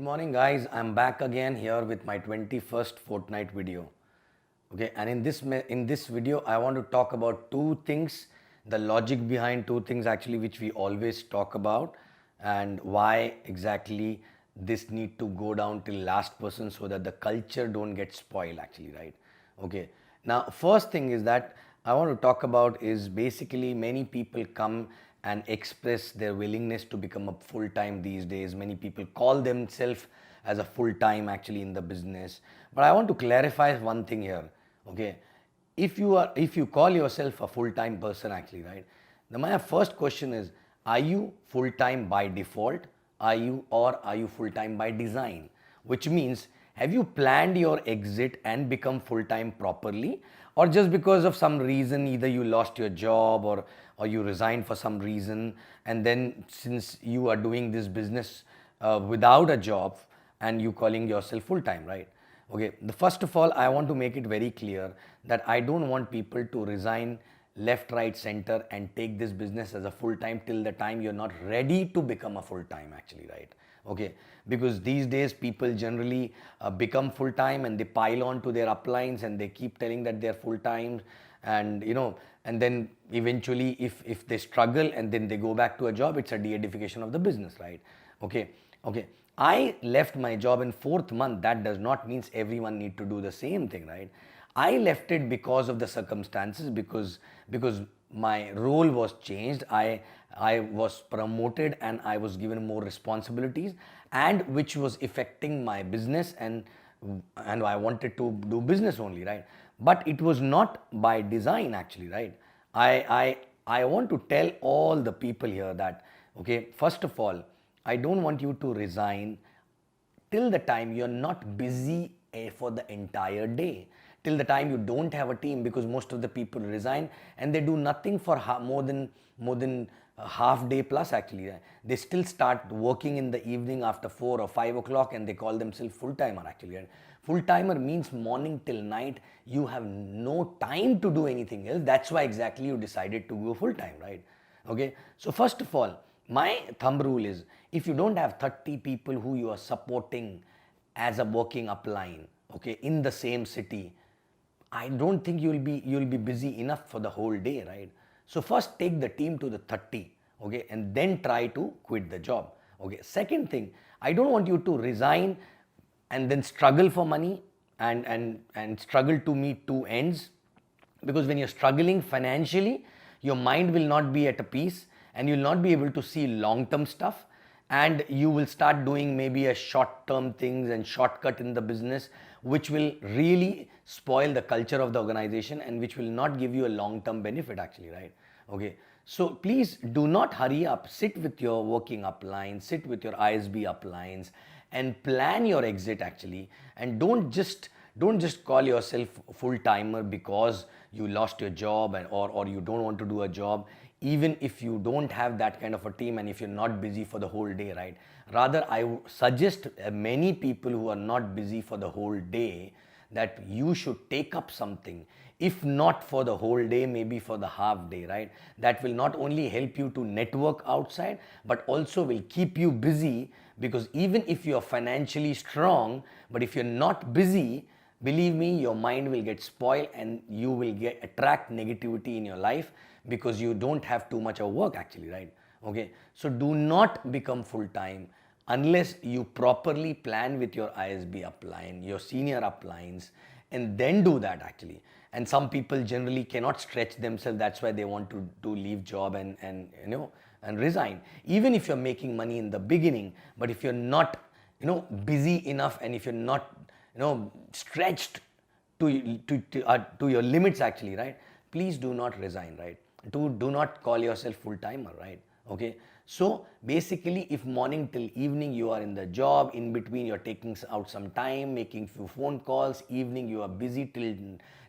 morning guys, I'm back again here with my 21st fortnight video. Okay, and in this video I want to talk about two things, the logic behind two things actually which we always talk about, and why exactly this need to go down till last person so that the culture don't get spoiled actually, right? Okay. Now first thing is that I want to talk about is basically many people come and express their willingness to become a full time these days. Many people call themselves as a full time actually in the business. But I want to clarify one thing here. Okay, if you call yourself a full time person actually, right? Now my first question is, are you full time by default? Are you full time by design? Which means, have you planned your exit and become full time properly, or just because of some reason either you lost your job or you resigned for some reason, and then since you are doing this business without a job and you calling yourself full time, right? Okay, the first of all I want to make it very clear that I don't want people to resign left, right, center and take this business as a full time till the time you're not ready to become a full time actually, right? Okay, because these days people generally become full time and they pile on to their uplines and they keep telling that they're full time, and and then eventually if they struggle and then they go back to a job, it's a de-edification of the business, right? Okay, I left my job in fourth month. That does not mean everyone need to do the same thing, right? I left it because of the circumstances, because my role was changed. I was promoted and I was given more responsibilities, and which was affecting my business, and I wanted to do business only, right? But it was not by design actually, right? I want to tell all the people here that, okay, first of all, I don't want you to resign till the time you're not busy for the entire day, till the time you don't have a team, because most of the people resign and they do nothing for more than a half day plus actually. They still start working in the evening after 4 or 5 o'clock and they call themselves full timer actually. And full timer means morning till night you have no time to do anything else. That's why exactly you decided to go full time, right? Okay, so first of all, my thumb rule is, if you don't have 30 people who you are supporting as a working upline, okay, in the same city, I don't think you'll be busy enough for the whole day, right? So first take the team to the 30, okay, and then try to quit the job. Okay, second thing, I don't want you to resign and then struggle for money and struggle to meet two ends, because when you're struggling financially, your mind will not be at a peace and you'll not be able to see long-term stuff, and you will start doing maybe a short-term things and shortcut in the business, which will really spoil the culture of the organization and which will not give you a long-term benefit actually, right? Okay, so please do not hurry up. Sit with your working uplines, sit with your ISB uplines and plan your exit actually, and don't just call yourself full timer because you lost your job or you don't want to do a job, even if you don't have that kind of a team and if you're not busy for the whole day, right? Rather, I suggest many people who are not busy for the whole day that you should take up something, if not for the whole day, maybe for the half day, right? That will not only help you to network outside but also will keep you busy, because even if you are financially strong, but if you're not busy, believe me, your mind will get spoiled and you will attract negativity in your life because you don't have too much of work actually, right? Okay, so do not become full time unless you properly plan with your ISB upline, your senior uplines, and then do that actually. And some people generally cannot stretch themselves, that's why they want to leave job and resign, even if you're making money in the beginning. But if you're not busy enough, and if you're not stretched to your limits actually, right, please do not resign, right? Do not call yourself full timer, right? Okay, so basically if morning till evening you are in the job, in between you're taking out some time making few phone calls, evening you are busy till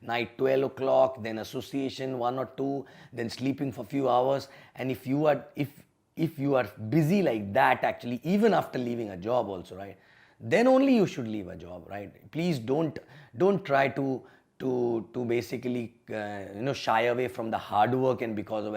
night 12 o'clock, then association 1 or 2, then sleeping for few hours, and if you are busy like that actually, even after leaving a job also, right, then only you should leave a job, right? Please don't try to basically shy away from the hard work, and because of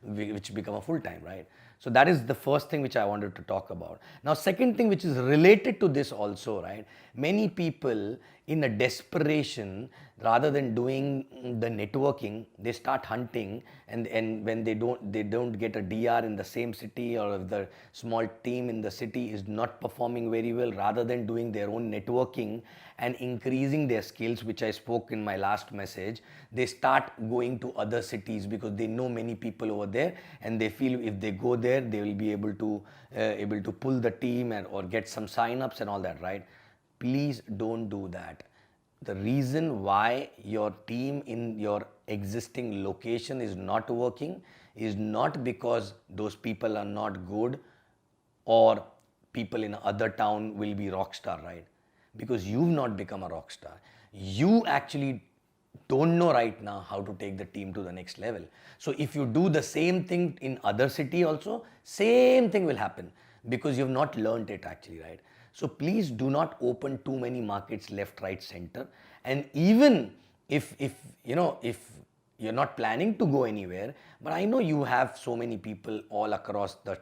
which become a full-time, right? So that is the first thing which I wanted to talk about. Now, second thing which is related to this also, right? Many people in a desperation, rather than doing the networking, they start hunting, and when they don't get a DR in the same city, or if the small team in the city is not performing very well, rather than doing their own networking and increasing their skills, which I spoke in my last message, they start going to other cities because they know many people over there, and they feel if they go there, they will be able to pull the team or get some sign-ups and all that, right? Please don't do that. The reason why your team in your existing location is not working is not because those people are not good, or people in other town will be rock star, right? Because you've not become a rock star. You actually don't know right now how to take the team to the next level. So if you do the same thing in other city also, same thing will happen, because you've not learned it actually, right? So please do not open too many markets left, right, center. And even if you're not planning to go anywhere, but I know you have so many people all across the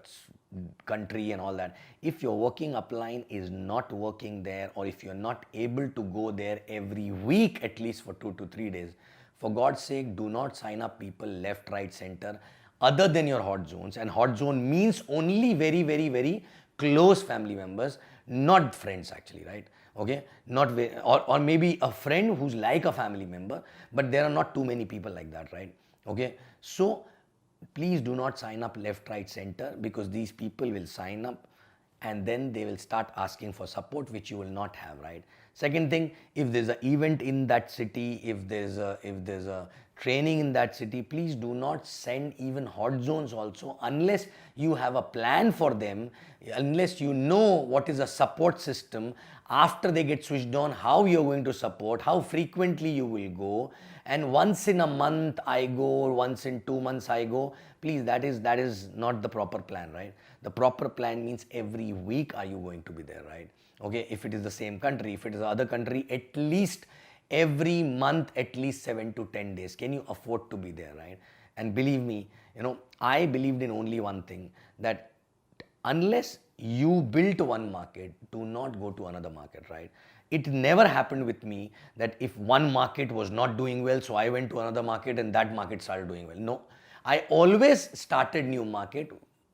country and all that. If your working upline is not working there, or if you're not able to go there every week at least for 2 to 3 days, for God's sake, do not sign up people left, right, center other than your hot zones. And hot zone means only very, very, very close family members, not friends actually, right? Okay, not very, or maybe a friend who's like a family member, but there are not too many people like that, right? Okay, so please do not sign up left, right, center, because these people will sign up and then they will start asking for support, which you will not have, right? Second thing, if there's an event in that city, if there's a training in that city, please do not send even hot zones also, unless you have a plan for them, unless you know what is a support system after they get switched on, how you're going to support, how frequently you will go, and once in a month I go, once in 2 months I go. Please, that is not the proper plan, right? The proper plan means every week are you going to be there, right? Okay, if it is the same country, if it is the other country, at least every month, at least 7 to 10 days. Can you afford to be there, right? And believe me, I believed in only one thing, that unless you built one market, do not go to another market, right? It never happened with me that if one market was not doing well, so I went to another market and that market started doing well. No, I always started new market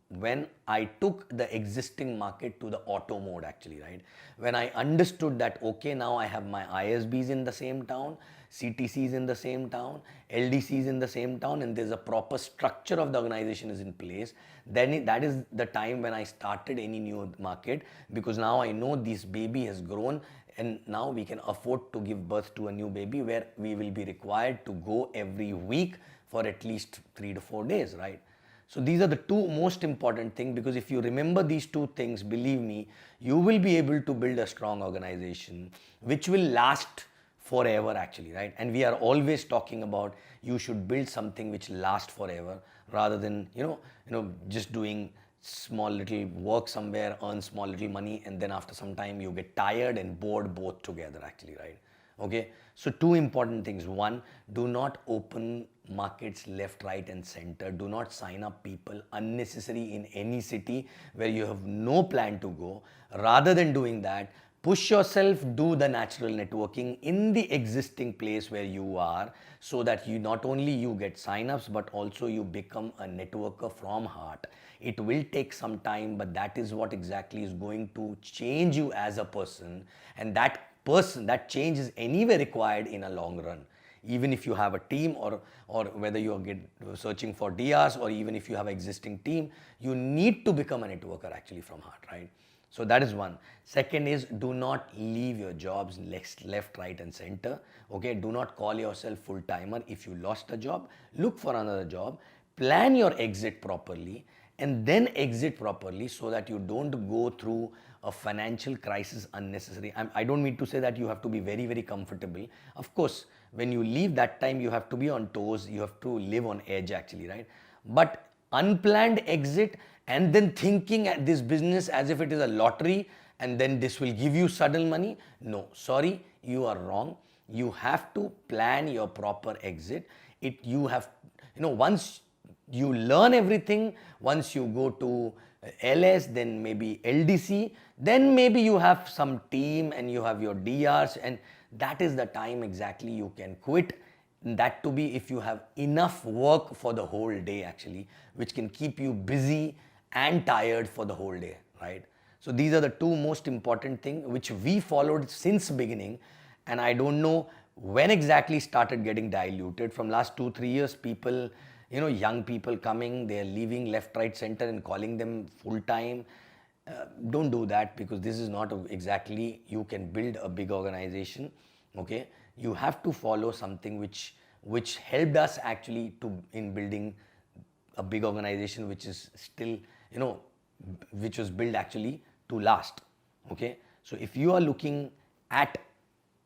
when I took the existing market to the auto mode actually, right? When I understood that, okay, now I have my ISBs in the same town, CTCs in the same town, LDCs in the same town, and there's a proper structure of the organization is in place, then that is the time when I started any new market, because now I know this baby has grown and now we can afford to give birth to a new baby, where we will be required to go every week for at least 3 to 4 days, right? So these are the two most important things, because if you remember these two things, believe me, you will be able to build a strong organization which will last forever actually, right? And we are always talking about you should build something which lasts forever, rather than just doing small little work somewhere, earn small little money, and then after some time you get tired and bored both together actually, right? Okay, so two important things. One, do not open markets left, right, and center. Do not sign up people unnecessary in any city where you have no plan to go. Rather than doing that, push yourself, do the natural networking in the existing place where you are, so that you not only you get signups, but also you become a networker from heart. It will take some time, but that is what exactly is going to change you as a person, and that change is anyway required in a long run. Even if you have a team, or whether you are searching for DRs, or even if you have an existing team, you need to become a networker actually from heart, right? So that is one. Second is, do not leave your jobs left, right, and center. Okay, do not call yourself full timer. If you lost a job, look for another job, plan your exit properly, and then exit properly, so that you don't go through a financial crisis unnecessary. I don't mean to say that you have to be very, very comfortable. Of course, when you leave that time, you have to be on toes, you have to live on edge actually, right? But unplanned exit, and then thinking at this business as if it is a lottery and then this will give you sudden money, no, sorry, you are wrong. You have to plan your proper exit. Once You learn everything. Once you go to LS, then maybe LDC, then maybe you have some team and you have your DRs, and that is the time exactly you can quit. That to be if you have enough work for the whole day actually, which can keep you busy and tired for the whole day, right? So these are the two most important things which we followed since beginning, and I don't know when exactly started getting diluted. From last 2 3 years, people, young people coming, they're leaving left, right, center and calling them full time. Don't do that, because this is not exactly you can build a big organization. Okay, you have to follow something which helped us actually to in building a big organization, which is still, which was built actually to last. Okay, so if you are looking at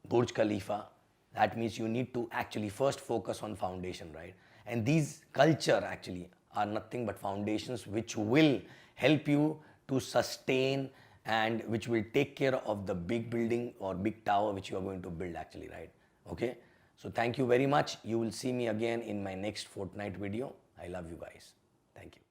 Burj Khalifa, that means you need to actually first focus on foundation, right? And these culture actually are nothing but foundations which will help you to sustain and which will take care of the big building or big tower which you are going to build actually, right? Okay, so thank you very much. You will see me again in my next fortnight video. I love you guys. Thank you.